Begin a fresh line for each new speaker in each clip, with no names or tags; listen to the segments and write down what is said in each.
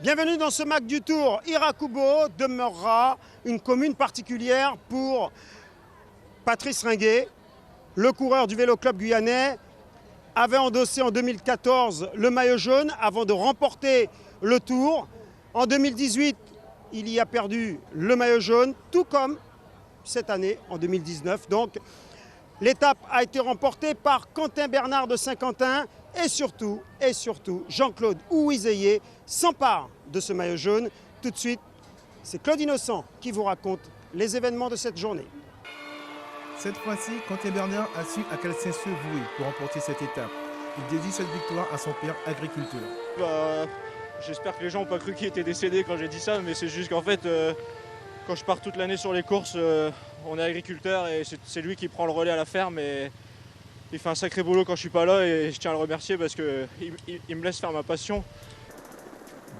Bienvenue dans ce MAC du Tour. Irakubo demeurera une commune particulière pour Patrice Ringuet. Le coureur du Vélo Club guyanais avait endossé en 2014 le maillot jaune avant de remporter le Tour. En 2018, il y a perdu le maillot jaune, tout comme cette année, en 2019. Donc, l'étape a été remportée par Quentin Bernard de Saint-Quentin et surtout, Jean-Claude Ouizeye s'empare de ce maillot jaune. Tout de suite, c'est Claude Innocent qui vous raconte les événements de cette journée.
Cette fois-ci, Quentin Bernard a su à quel saint se vouer pour remporter cette étape. Il dédie cette victoire à son père agriculteur.
J'espère que les gens n'ont pas cru qu'il était décédé quand j'ai dit ça, mais c'est juste qu'en fait, quand je pars toute l'année sur les courses, on est agriculteur et c'est lui qui prend le relais à la ferme. Et il fait un sacré boulot quand je suis pas là et je tiens à le remercier parce qu'il me laisse faire ma passion.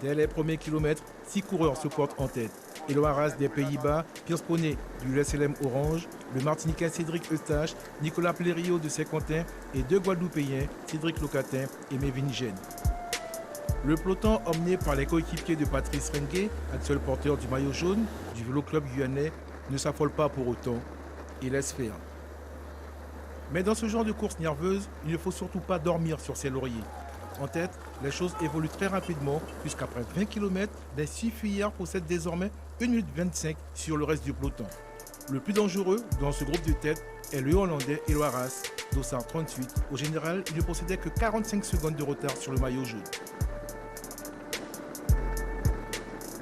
Dès les premiers kilomètres, 6 coureurs se portent en tête. Éloi Arras des Pays-Bas, Pierre Poney du SLM Orange, le Martiniquais Cédric Eustache, Nicolas Plério de Saint-Quentin et deux Guadeloupéens, Cédric Locatin et Mévin Gène. Le peloton emmené par les coéquipiers de Patrice Ringuet, actuel porteur du maillot jaune du Vélo Club guyanais, ne s'affole pas pour autant et laisse faire. Mais dans ce genre de course nerveuse, il ne faut surtout pas dormir sur ses lauriers. En tête, les choses évoluent très rapidement puisqu'après 20 km, les 6 fuyards possèdent désormais 1 minute 25 sur le reste du peloton. Le plus dangereux dans ce groupe de tête est le Hollandais Éloi Arras, dossard 38. Au général, il ne possédait que 45 secondes de retard sur le maillot jaune.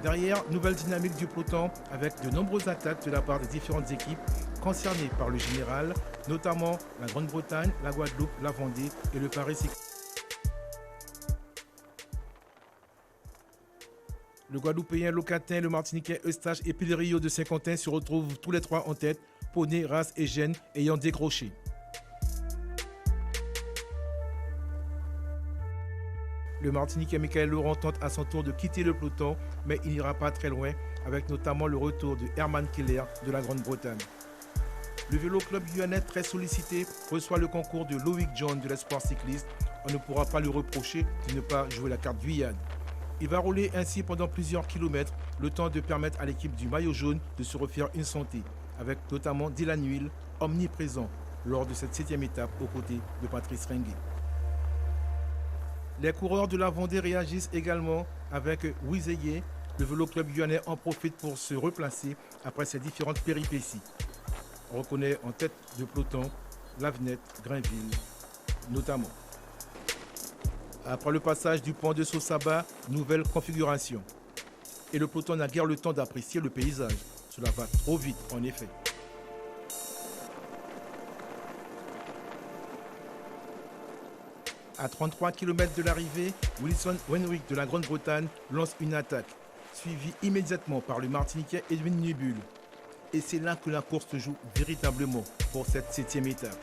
Derrière, nouvelle dynamique du peloton avec de nombreuses attaques de la part des différentes équipes concernées par le général, notamment la Grande-Bretagne, la Guadeloupe, la Vendée et le Paris. Le Guadeloupéen Locatin, le Martiniquais Eustache et Plério de Saint-Quentin se retrouvent tous les trois en tête, Poney, Ras et Gène ayant décroché. Le Martiniquais Michael Laurent tente à son tour de quitter le peloton, mais il n'ira pas très loin, avec notamment le retour de Herman Keller de la Grande-Bretagne. Le Vélo Club guyanais, très sollicité, reçoit le concours de Loïc John de l'Espoir cycliste. On ne pourra pas lui reprocher de ne pas jouer la carte Guyane. Il va rouler ainsi pendant plusieurs kilomètres, le temps de permettre à l'équipe du maillot jaune de se refaire une santé, avec notamment Dylan Huil, omniprésent lors de cette 7e étape aux côtés de Patrice Ringuet. Les coureurs de la Vendée réagissent également avec Ouizeye. Le Vélo Club guyanais en profite pour se replacer après ces différentes péripéties. On reconnaît en tête de peloton Lavenette, Grainville notamment. Après le passage du pont de Sossaba, nouvelle configuration. Et le peloton n'a guère le temps d'apprécier le paysage. Cela va trop vite en effet. À 33 km de l'arrivée, Wilson Wenwick de la Grande-Bretagne lance une attaque, suivie immédiatement par le Martiniquais Edwin Nubul. Et c'est là que la course se joue véritablement pour cette 7e étape.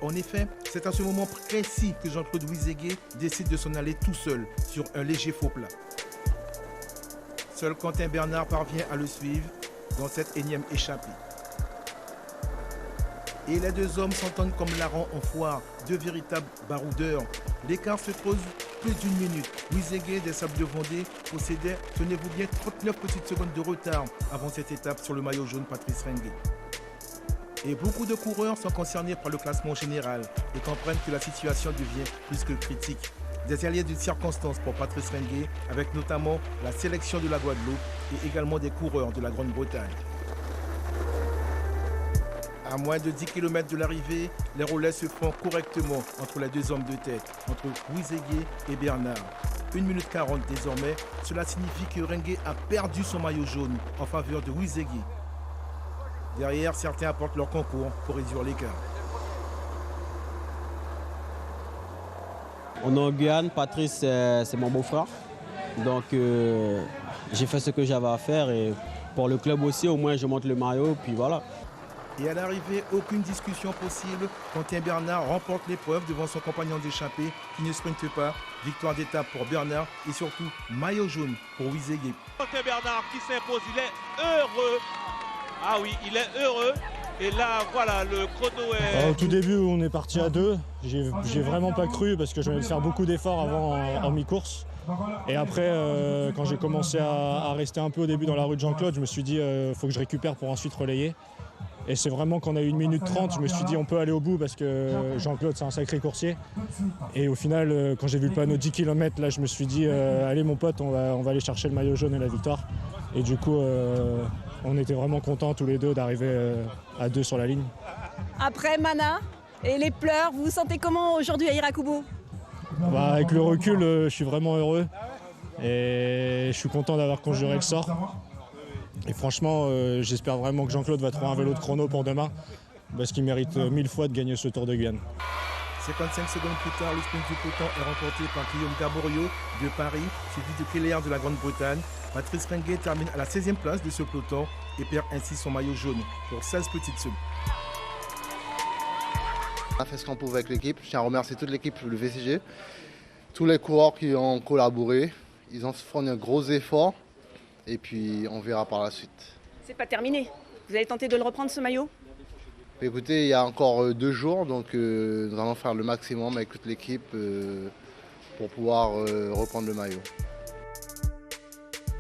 En effet, c'est à ce moment précis que Jean-Claude Ouizeye décide de s'en aller tout seul sur un léger faux plat. Seul Quentin Bernard parvient à le suivre dans cette énième échappée. Et les deux hommes s'entendent comme larrons en foire, deux véritables baroudeurs. L'écart se creuse plus d'une minute. Ouizeye des Sables de Vendée possédait, tenez-vous bien, 39 petites secondes de retard avant cette étape sur le maillot jaune Patrice Ringuet. Et beaucoup de coureurs sont concernés par le classement général et comprennent que la situation devient plus que critique. Des alliés de circonstances pour Patrice Ringuet, avec notamment la sélection de la Guadeloupe et également des coureurs de la Grande-Bretagne. À moins de 10 km de l'arrivée, les relais se font correctement entre les deux hommes de tête, entre Ouizeye et Bernard. 1 minute 40 désormais, cela signifie que Ringuet a perdu son maillot jaune en faveur de Ouizeye. Derrière, certains apportent leur concours pour réduire l'écart.
On est en Guyane, Patrice c'est mon beau-frère. Donc j'ai fait ce que j'avais à faire et pour le club aussi, au moins je monte le maillot, puis voilà.
Et à l'arrivée, aucune discussion possible. Quentin Bernard remporte l'épreuve devant son compagnon d'échappée qui ne sprinte pas. Victoire d'étape pour Bernard et surtout maillot jaune pour Ouizeye.
Quentin Bernard qui s'impose, il est heureux. Ah oui, il est heureux. Et là, voilà, le chrono est...
Alors, au tout début, on est parti à deux. J'ai vraiment pas cru parce que je venais de faire beaucoup d'efforts avant en mi-course.
Et après, quand j'ai commencé à rester un peu au début dans la rue de Jean-Claude, je me suis dit faut que je récupère pour ensuite relayer. Et c'est vraiment quand on a eu 1 minute 30, je me suis dit on peut aller au bout parce que Jean-Claude c'est un sacré coursier. Et au final, quand j'ai vu le panneau 10 km, là je me suis dit allez mon pote, on va aller chercher le maillot jaune et la victoire. Et du coup, on était vraiment contents tous les deux d'arriver à 2 sur la ligne.
Après Mana et les pleurs, vous vous sentez comment aujourd'hui à Irakubo?
Avec le recul, je suis vraiment heureux. Et je suis content d'avoir conjuré le sort. Et franchement, j'espère vraiment que Jean-Claude va trouver un vélo de chrono pour demain, parce qu'il mérite 1000 fois de gagner ce Tour de Guyane.
55 secondes plus tard, le sprint du peloton est remporté par Guillaume Daborio de Paris, suivi de Keller de la Grande-Bretagne. Patrice Ringuet termine à la 16e place de ce peloton et perd ainsi son maillot jaune pour 16 petites secondes.
On a fait ce qu'on pouvait avec l'équipe. Je tiens à remercier toute l'équipe du VCG, tous les coureurs qui ont collaboré. Ils ont fourni un gros effort et puis on verra par la suite.
C'est pas terminé. Vous allez tenter de le reprendre ce maillot?
Écoutez, il y a encore 2 jours, donc nous allons faire le maximum avec toute l'équipe pour pouvoir reprendre le maillot.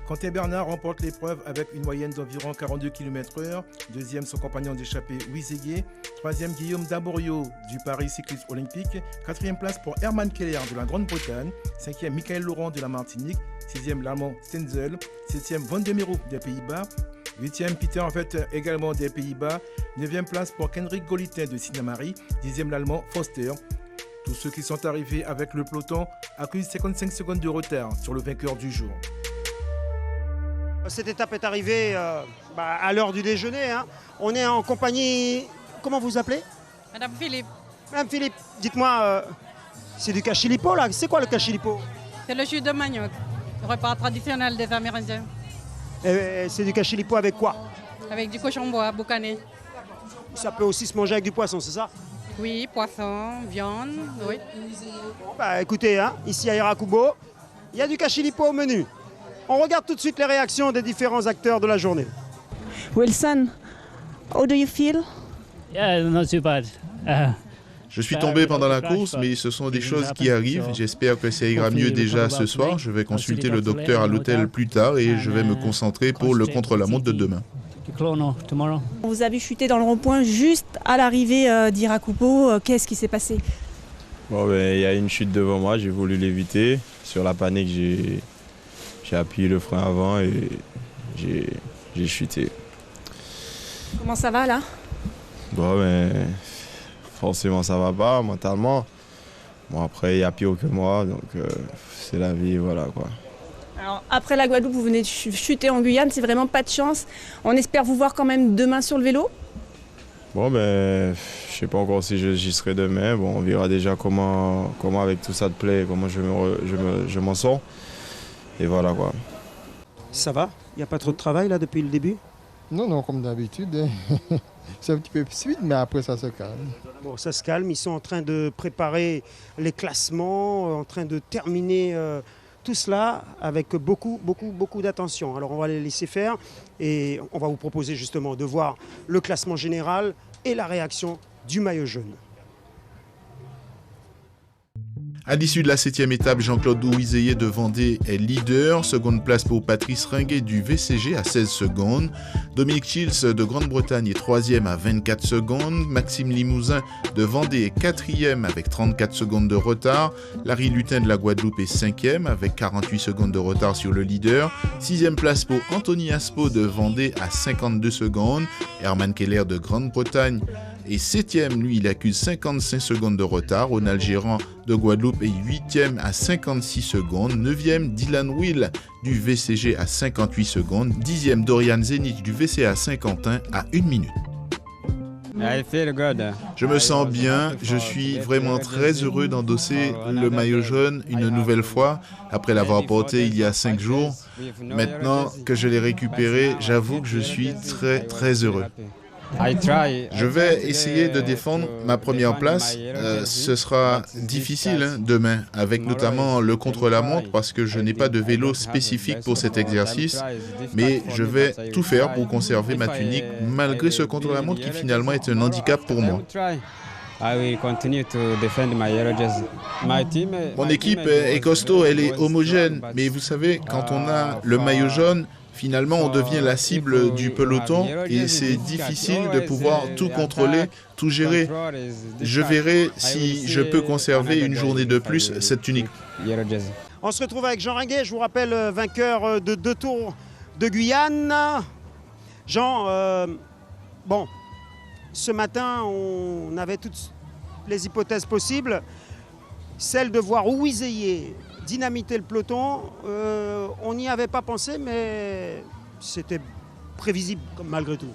Quentin Bernard remporte l'épreuve avec une moyenne d'environ 42 km/h. Deuxième, son compagnon d'échappée Wizeye. Troisième, Guillaume Daborio du Paris Cycliste Olympique. Quatrième place pour Herman Keller de la Grande-Bretagne. Cinquième, Michael Laurent de la Martinique. Sixième, l'Allemand Stenzel. Septième, Van de Mero des Pays-Bas. Huitième, Peter également des Pays-Bas. Neuvième place pour Kenrick Golitin de Sinnamary. Dixième, l'Allemand Foster. Tous ceux qui sont arrivés avec le peloton accusent 55 secondes de retard sur le vainqueur du jour.
Cette étape est arrivée à l'heure du déjeuner. On est en compagnie, comment vous appelez?
Madame Philippe.
Madame Philippe, dites-moi, c'est du cachilipo là? C'est quoi le cachilipo?
C'est le jus de manioc, le repas traditionnel des Amérindiens.
C'est du cachilipo avec quoi?
Avec du cochon bois, boucané.
Ça peut aussi se manger avec du poisson, c'est ça?
Oui, poisson, viande, oui.
Écoutez, ici à Irakubo, il y a du cachilipo au menu. On regarde tout de suite les réactions des différents acteurs de la journée.
Wilson, how do you feel?
Yeah, not too bad.
Je suis tombé pendant la course, mais ce sont des choses qui arrivent. J'espère que ça ira mieux déjà ce soir. Je vais consulter le docteur à l'hôtel plus tard et je vais me concentrer pour le contre-la-montre de demain.
Vous avez chuté dans le rond-point juste à l'arrivée d'Irakubo. Qu'est-ce qui s'est passé?
Il y a une chute devant moi, j'ai voulu l'éviter. Sur la panique, j'ai appuyé le frein avant et j'ai chuté.
Comment ça va là?
Forcément ça va pas mentalement. Après il y a pire que moi, donc c'est la vie, voilà quoi.
Alors après la Guadeloupe, vous venez de chuter en Guyane, c'est vraiment pas de chance. On espère vous voir quand même demain sur le vélo.
Je sais pas encore si j'y serai demain. On verra déjà comment avec tout ça de plaît, comment je m'en sors. Et voilà quoi.
Ça va? Il n'y a pas trop de travail là depuis le début?
Non, comme d'habitude. C'est un petit peu suite, mais après ça se calme.
Bon, ça se calme. Ils sont en train de préparer les classements, en train de terminer tout cela avec beaucoup d'attention. Alors on va les laisser faire et on va vous proposer justement de voir le classement général et la réaction du maillot jaune.
À l'issue de la 7e étape, Jean-Claude Wizeye de Vendée est leader. Seconde place pour Patrice Ringuet du VCG à 16 secondes. Dominique Chils de Grande-Bretagne est 3e à 24 secondes. Maxime Limousin de Vendée est 4e avec 34 secondes de retard. Larry Lutin de la Guadeloupe est 5e avec 48 secondes de retard sur le leader. 6e place pour Anthony Aspo de Vendée à 52 secondes. Herman Keller de Grande-Bretagne est 7e, lui il accuse 55 secondes de retard. Ronald Gérant de Guadeloupe est 8e à 56 secondes. 9e, Dylan Will du VCG à 58 secondes. 10e, Dorian Zenich du VCA Saint-Quentin à 1 minute. Je me sens bien, je suis vraiment très heureux d'endosser le maillot jaune une nouvelle fois, après l'avoir porté il y a 5 jours. Maintenant que je l'ai récupéré, j'avoue que je suis très heureux. Je vais essayer de défendre ma première place. Ce sera difficile demain, avec notamment le contre-la-montre, parce que je n'ai pas de vélo spécifique pour cet exercice. Mais je vais tout faire pour conserver ma tunique, malgré ce contre-la-montre qui finalement est un handicap pour moi. Mon équipe est costaud, elle est homogène. Mais vous savez, quand on a le maillot jaune, finalement, on devient la cible du peloton et c'est difficile de pouvoir tout contrôler, tout gérer. Je verrai si je peux conserver une journée de plus cette tunique.
On se retrouve avec Jean Ringuet, je vous rappelle, vainqueur de 2 tours de Guyane. Jean, bon, ce matin, on avait toutes les hypothèses possibles. Celle de voir Ouizeye dynamiter le peloton, on n'y avait pas pensé, mais c'était prévisible malgré tout.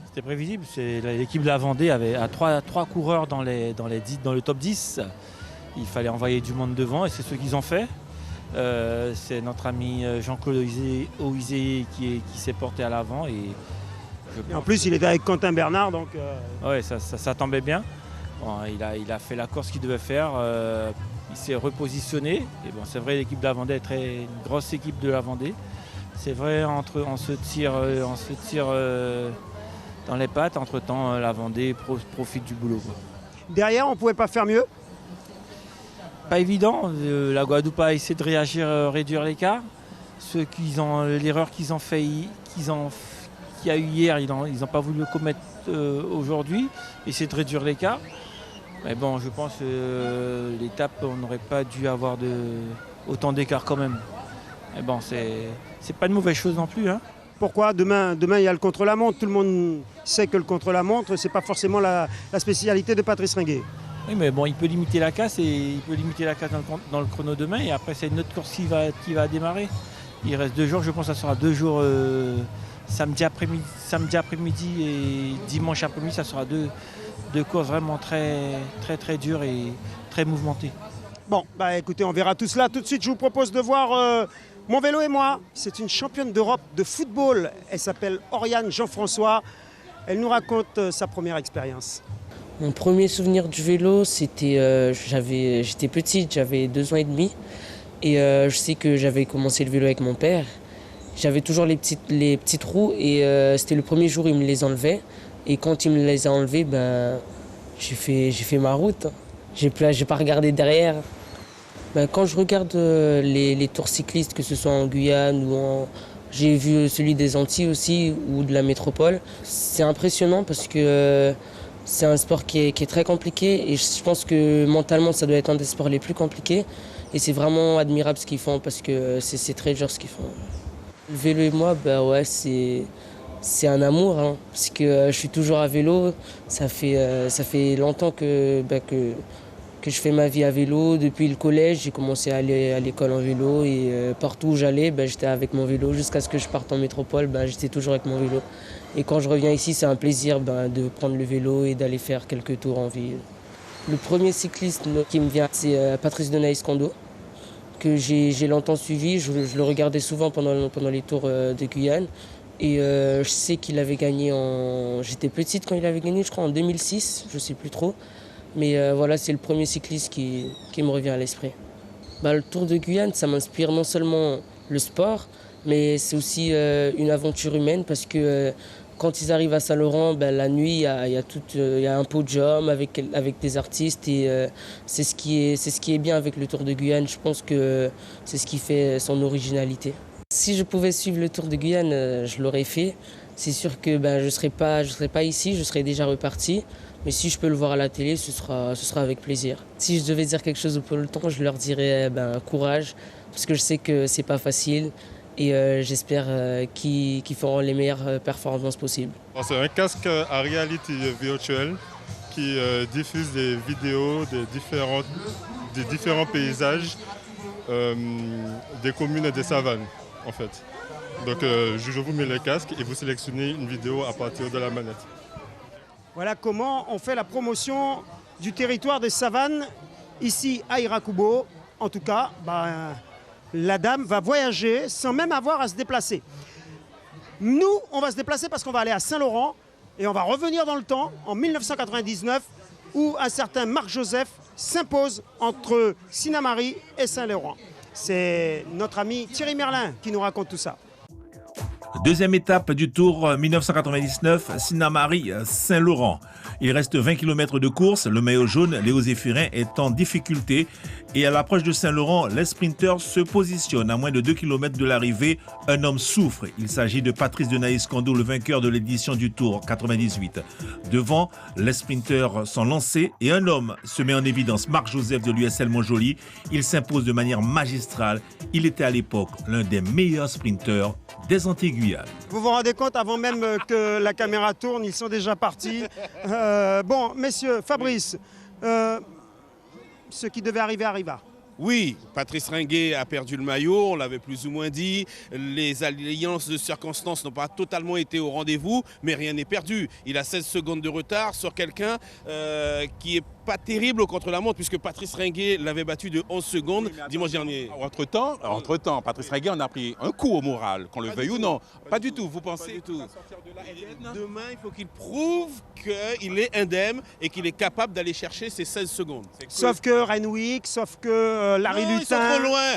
C'était prévisible. L'équipe de la Vendée avait trois coureurs dans le top 10. Il fallait envoyer du monde devant et c'est ce qu'ils ont fait. C'est notre ami Jean-Claude Ouizeye qui s'est porté à l'avant. Et
en plus, il était avec Quentin Bernard. Donc
ouais, ça tombait bien. Bon, il a fait la course qu'il devait faire. Il s'est repositionné. Et bon, c'est vrai, l'équipe de la Vendée est une grosse équipe de la Vendée. C'est vrai, on se tire dans les pattes. Entre-temps, la Vendée profite du boulot, quoi.
Derrière, on ne pouvait pas faire mieux?
Pas évident. La Guadeloupe a essayé de réduire l'écart. L'erreur qu'ils ont fait, qu'il y a eu hier, ils n'ont pas voulu le commettre aujourd'hui. Essayer de réduire l'écart. Mais bon, je pense que l'étape, on n'aurait pas dû avoir autant d'écart quand même. Mais bon, c'est pas une mauvaise chose non plus, hein.
Pourquoi demain, il y a le contre-la-montre. Tout le monde sait que le contre-la-montre, ce n'est pas forcément la spécialité de Patrice Ringuet.
Oui, mais bon, il peut limiter la casse dans le chrono demain. Et après, c'est une autre course qui va démarrer. Il reste 2 jours, je pense que ça sera 2 jours samedi après-midi et dimanche après-midi. Ça sera deux courses vraiment très dures et très mouvementées.
Bon, bah écoutez, on verra tout cela. Tout de suite, je vous propose de voir Mon vélo et moi. C'est une championne d'Europe de football. Elle s'appelle Oriane Jean-François. Elle nous raconte sa première expérience.
Mon premier souvenir du vélo, c'était j'étais petite, j'avais 2 ans et demi. Et je sais que j'avais commencé le vélo avec mon père. J'avais toujours les petites roues et c'était le premier jour où il me les enlevait. Et quand il me les a enlevées, j'ai fait ma route. J'ai pas regardé derrière. Quand je regarde les tours cyclistes, que ce soit en Guyane j'ai vu celui des Antilles aussi ou de la métropole, c'est impressionnant parce que c'est un sport qui est très compliqué et je pense que mentalement ça doit être un des sports les plus compliqués et c'est vraiment admirable ce qu'ils font parce que c'est très dur ce qu'ils font. Le vélo et moi, ouais, c'est un amour, hein, parce que je suis toujours à vélo. Ça fait longtemps que je fais ma vie à vélo. Depuis le collège, j'ai commencé à aller à l'école en vélo et partout où j'allais, j'étais avec mon vélo. Jusqu'à ce que je parte en métropole, j'étais toujours avec mon vélo. Et quand je reviens ici, c'est un plaisir de prendre le vélo et d'aller faire quelques tours en ville. Le premier cycliste qui me vient, c'est Patrice Denaïs-Kondo, que j'ai longtemps suivi. Je le regardais souvent pendant les tours de Guyane. Et je sais qu'il avait gagné J'étais petite quand il avait gagné, je crois en 2006, je ne sais plus trop. Mais voilà, c'est le premier cycliste qui me revient à l'esprit. Le Tour de Guyane, ça m'inspire non seulement le sport, mais c'est aussi une aventure humaine parce que quand ils arrivent à Saint-Laurent, la nuit, il y a un podium avec des artistes et c'est ce qui est bien avec le Tour de Guyane. Je pense que c'est ce qui fait son originalité. Si je pouvais suivre le Tour de Guyane, je l'aurais fait. C'est sûr que je ne serais pas ici, je serais déjà reparti. Mais si je peux le voir à la télé, ce sera avec plaisir. Si je devais dire quelque chose au peloton, je leur dirais courage, parce que je sais que c'est pas facile et j'espère qu'ils feront les meilleures performances possibles.
C'est un casque à réalité virtuelle qui diffuse des vidéos des différents paysages des communes et des savanes, en fait. Donc je vous mets le casque et vous sélectionnez une vidéo à partir de la manette.
Voilà comment on fait la promotion du territoire des savanes ici à Irakubo. En tout cas, la dame va voyager sans même avoir à se déplacer. Nous, on va se déplacer parce qu'on va aller à Saint-Laurent et on va revenir dans le temps, en 1999, où un certain Marc Joseph s'impose entre Sinnamary et Saint-Laurent. C'est notre ami Thierry Merlin qui nous raconte tout ça.
Deuxième étape du Tour 1999, Sinnamary-Saint-Laurent. Il reste 20 km de course. Le maillot jaune, Léo Zéphirin, est en difficulté. Et à l'approche de Saint-Laurent, les sprinteurs se positionnent. À moins de 2 km de l'arrivée, un homme souffre. Il s'agit de Patrice de Naïs-Kondo, le vainqueur de l'édition du Tour 98. Devant, les sprinteurs sont lancés et un homme se met en évidence. Marc Joseph de l'USL Montjoly. Il s'impose de manière magistrale. Il était à l'époque l'un des meilleurs sprinteurs des Antilles-Guyane.
Vous vous rendez compte, avant même que la caméra tourne, ils sont déjà partis. Bon, messieurs, Fabrice, ce qui devait arriver arriva.
Oui, Patrice Ringuet a perdu le maillot, on l'avait plus ou moins dit. Les alliances de circonstances n'ont pas totalement été au rendez-vous, mais rien n'est perdu. Il a 16 secondes de retard sur quelqu'un qui est pas terrible au contre-la-montre, puisque Patrice Ringuet l'avait battu de 11 secondes dimanche dernier.
Entre-temps, Patrice Ringuet en a pris un coup au moral, qu'on le veuille ou non. Pas du tout, vous pensez
du tout. Demain, il faut qu'il prouve qu'il est indemne et qu'il est capable d'aller chercher ses 16 secondes.
Sauf que Renwick, sauf que Larry Lutin.
Ils sont trop loin.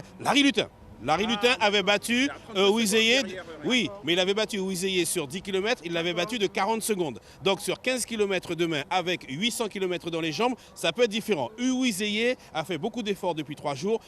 Larry Lutin avait battu Ouizeye, oui, mais il avait battu Ouizeye sur 10 km, il l'avait battu de 40 secondes. Donc sur 15 km demain, avec 800 km dans les jambes, ça peut être différent. Ouizeye a fait beaucoup d'efforts depuis 3 jours.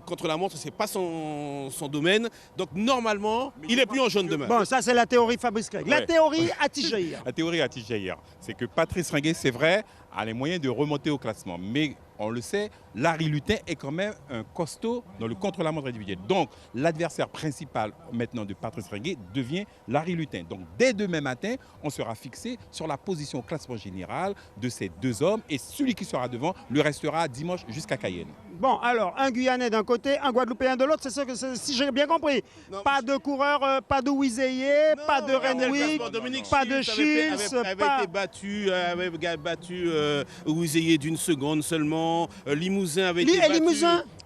Contre la montre, ce n'est pas son domaine. Donc normalement, il n'est plus en jaune demain.
Bon, ça c'est la théorie Fabrice Craig. La théorie à Tijaïr.
La théorie à Tijaïr, c'est que Patrice Ringuet, c'est vrai, a les moyens de remonter au classement. Mais on le sait, Larry Lutin est quand même un costaud dans le contre-la-montre individuel. Donc, l'adversaire principal maintenant de Patrice Ringuet devient Larry Lutin. Donc, dès demain matin, on sera fixé sur la position au classement général de ces deux hommes et celui qui sera devant le restera dimanche jusqu'à Cayenne.
Bon, alors, un Guyanais d'un côté, un Guadeloupéen de l'autre, c'est ça que si j'ai bien compris. Non, pas de coureur, pas de Ouizeye, pas de Renwick, pas de Shields,
avait battu Ouizeye d'une seconde seulement. Limousin avait été battu.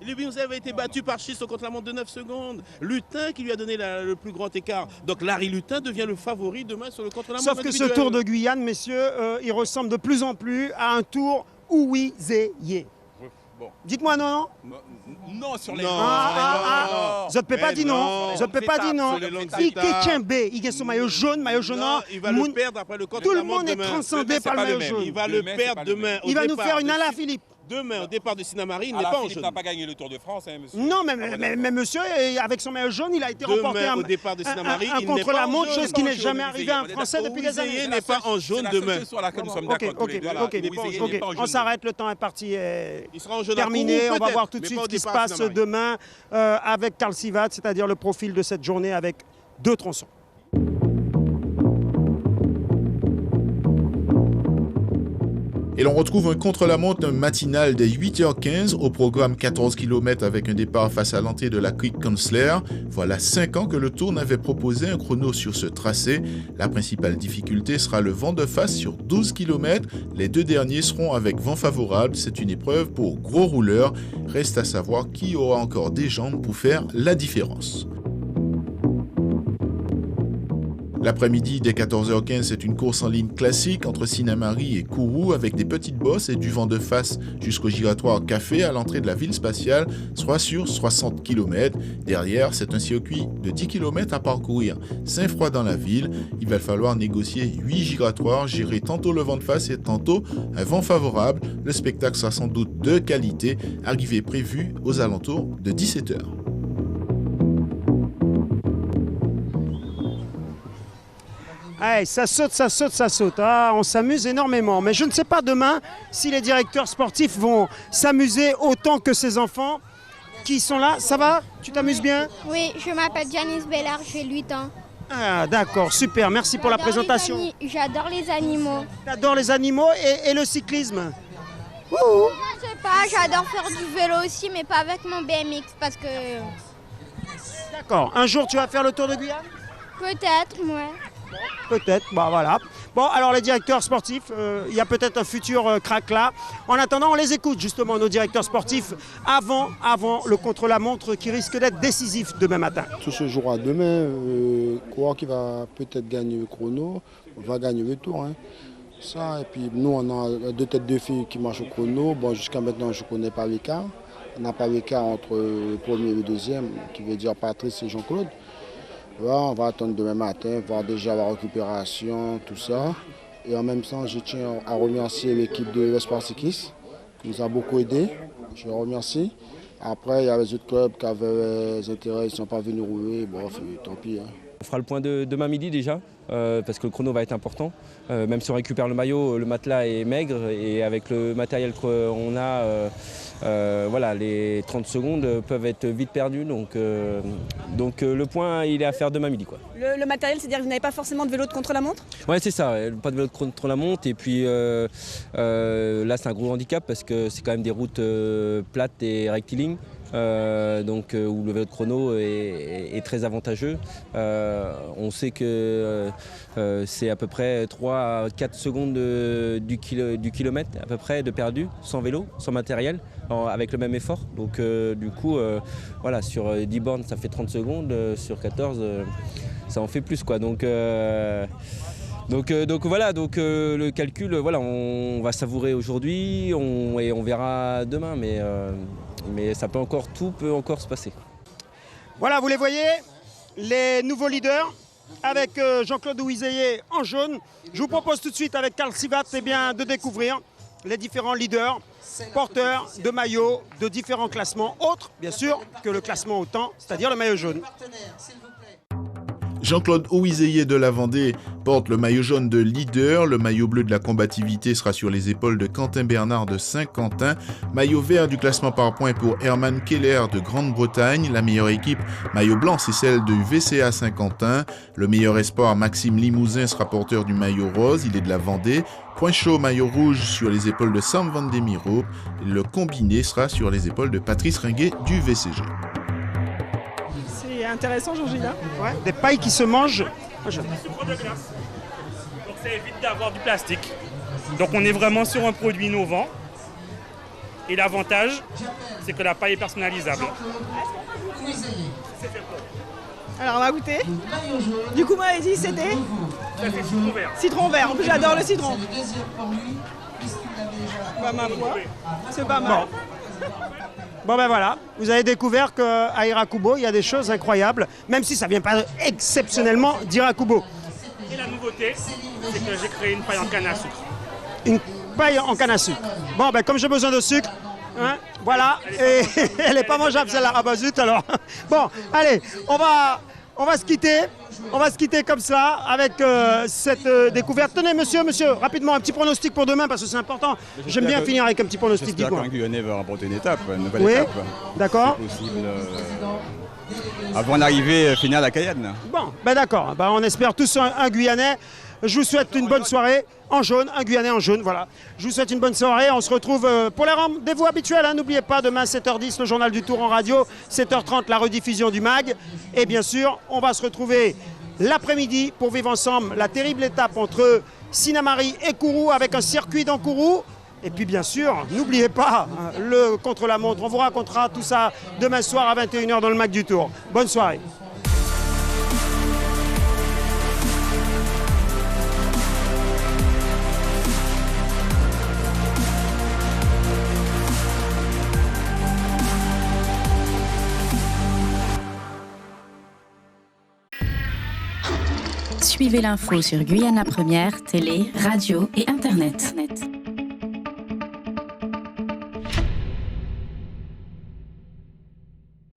Limousin avait été battu par Shields au contre-la-montre de 9 secondes. Lutin qui lui a donné le plus grand écart. Donc Larry Lutin devient le favori demain sur le contre-la-montre.
Sauf que ce Tour de Guyane, messieurs, il ressemble de plus en plus à un Tour Ouizeye.
Bon.
Dites-moi non.
Non, sur les
je ne peux pas dire non. Je ne peux pas dire non. Il a son maillot jaune,
il va le perdre après le contre-la-montre.
Tout le monde est transcendé par le maillot jaune.
Il va le perdre demain.
Il va nous faire une Alaphilippe.
Demain, au départ de Sinnamary, il n'est pas en jaune.
Il n'a pas gagné le Tour de France, hein, monsieur.
Non, mais monsieur, avec son maillot jaune, il a été remporté
au départ de Sinnamary,
un contre-la-montre, chose qui n'est jamais arrivée à un Français depuis des années.
Il n'est pas en jaune demain.
Ok, on s'arrête, le temps est parti. Il sera en jaune terminé, on va voir tout de suite ce qui se passe demain avec Carl Sivat, c'est-à-dire le profil de cette journée avec 2 tronçons.
Et l'on retrouve un contre-la-montre matinal dès 8h15 au programme 14 km avec un départ face à l'entrée de la Creek Counselor. Voilà 5 ans que le Tour n'avait proposé un chrono sur ce tracé. La principale difficulté sera le vent de face sur 12 km. Les 2 derniers seront avec vent favorable. C'est une épreuve pour gros rouleurs. Reste à savoir qui aura encore des jambes pour faire la différence. L'après-midi, dès 14h15, c'est une course en ligne classique entre Sinnamary et Kourou avec des petites bosses et du vent de face jusqu'au giratoire Café à l'entrée de la ville spatiale, soit sur 60 km. Derrière, c'est un circuit de 10 km à parcourir. Saint-Froid dans la ville, il va falloir négocier 8 giratoires, gérer tantôt le vent de face et tantôt un vent favorable. Le spectacle sera sans doute de qualité, arrivée prévue aux alentours de 17h.
Allez, ça saute. Ah, on s'amuse énormément. Mais je ne sais pas demain si les directeurs sportifs vont s'amuser autant que ces enfants qui sont là. Ça va? Tu t'amuses bien?
Oui, je m'appelle Janice Bellard, j'ai 8 ans.
Ah, d'accord, super. Merci pour la présentation.
J'adore les animaux.
T'adores les animaux et le cyclisme?
Je sais pas, j'adore faire du vélo aussi, mais pas avec mon BMX parce que...
D'accord. Un jour, tu vas faire le Tour de Guyane?
Peut-être, ouais.
Peut-être, bah voilà. Bon, alors les directeurs sportifs, il y a peut-être un futur crack là. En attendant, on les écoute justement, nos directeurs sportifs, avant le contre-la-montre qui risque d'être décisif demain matin.
Tout se jouera demain. Le coureur qui va peut-être gagner le chrono va gagner le Tour. Hein. Ça, et puis nous, on a 2 têtes de filles qui marchent au chrono. Bon, jusqu'à maintenant, je ne connais pas l'écart. On n'a pas l'écart entre le premier et le deuxième, qui veut dire Patrice et Jean-Claude. Ouais, on va attendre demain matin, voir déjà la récupération, tout ça. Et en même temps, je tiens à remercier l'équipe de Vespartikis qui nous a beaucoup aidés. Je les remercie. Après, il y a les autres clubs qui avaient des intérêts, ils ne sont pas venus rouler. Bon, tant pis. Hein.
On fera le point demain midi déjà, parce que le chrono va être important. Même si on récupère le maillot, le matelas est maigre et avec le matériel qu'on a, voilà, les 30 secondes peuvent être vite perdues. Donc le point, il est à faire demain midi, quoi.
Le matériel, c'est-à-dire que vous n'avez pas forcément de vélo de contre-la-montre ?
Ouais, c'est ça, pas de vélo de contre-la-montre. Et puis là, c'est un gros handicap parce que c'est quand même des routes plates et rectilignes. Où le vélo de chrono est très avantageux. On sait que c'est à peu près 3 à 4 secondes du kilomètre à peu près de perdu, sans vélo, sans matériel, avec le même effort. Donc du coup, voilà, sur 10 bornes ça fait 30 secondes, sur 14 ça en fait plus, quoi. Donc voilà, le calcul, voilà, on va savourer aujourd'hui et on verra demain, mais tout peut encore se passer.
Voilà, vous les voyez, les nouveaux leaders avec Jean-Claude Ouizeye en jaune. Je vous propose tout de suite avec Karl Sivat de découvrir les différents leaders, porteurs de maillots de différents classements, autres bien sûr que le classement au temps, c'est-à-dire le maillot jaune.
Jean-Claude Ouizeye de la Vendée porte le maillot jaune de leader. Le maillot bleu de la combativité sera sur les épaules de Quentin Bernard de Saint-Quentin. Maillot vert du classement par points pour Herman Keller de Grande-Bretagne. La meilleure équipe, maillot blanc, c'est celle du VCA Saint-Quentin. Le meilleur espoir, Maxime Limousin, sera porteur du maillot rose. Il est de la Vendée. Point chaud, maillot rouge sur les épaules de Sam Van Demiro. Le combiné sera sur les épaules de Patrice Ringuet du VCG.
C'est intéressant, Georgina.
Ouais, des pailles qui se mangent.
Du sucre de glace. Donc ça évite d'avoir du plastique. Donc on est vraiment sur un produit innovant. Et l'avantage, c'est que la paille est personnalisable. Alors on va goûter. Du coup, moi, j'ai dit c'était citron vert. Citron vert. En plus, j'adore le citron. Bah, ma foi, c'est pas mal.
Bon ben voilà, vous avez découvert qu'à Irakubo, il y a des choses incroyables, même si ça ne vient pas exceptionnellement d'Irakubo.
Et la nouveauté, c'est que j'ai créé une paille en canne à sucre.
Une paille en canne à sucre. Bon ben comme j'ai besoin de sucre, hein, voilà, et elle n'est pas mangeable celle-là. Ah bah zut alors. Bon, allez, on va se quitter. On va se quitter comme ça avec cette découverte. Tenez, monsieur, rapidement, un petit pronostic pour demain parce que c'est important. J'aime bien finir avec un petit pronostic.
J'espère qu'un Guyanais va remporter une étape, une nouvelle
oui,
étape.
D'accord.
C'est possible avant l'arrivée finale à Cayenne.
Bon, ben d'accord. Ben, on espère tous un Guyanais. Je vous souhaite une bonne soirée en jaune, un Guyanais en jaune, voilà. Je vous souhaite une bonne soirée. On se retrouve pour les rendez-vous habituels. Hein. N'oubliez pas, demain 7h10, le journal du Tour en radio. 7h30, la rediffusion du MAG. Et bien sûr, on va se retrouver l'après-midi pour vivre ensemble la terrible étape entre Sinnamary et Kourou avec un circuit dans Kourou. Et puis bien sûr, n'oubliez pas le contre-la-montre. On vous racontera tout ça demain soir à 21h dans le MAG du Tour. Bonne soirée.
Suivez l'info sur Guyana Première, télé, radio et internet.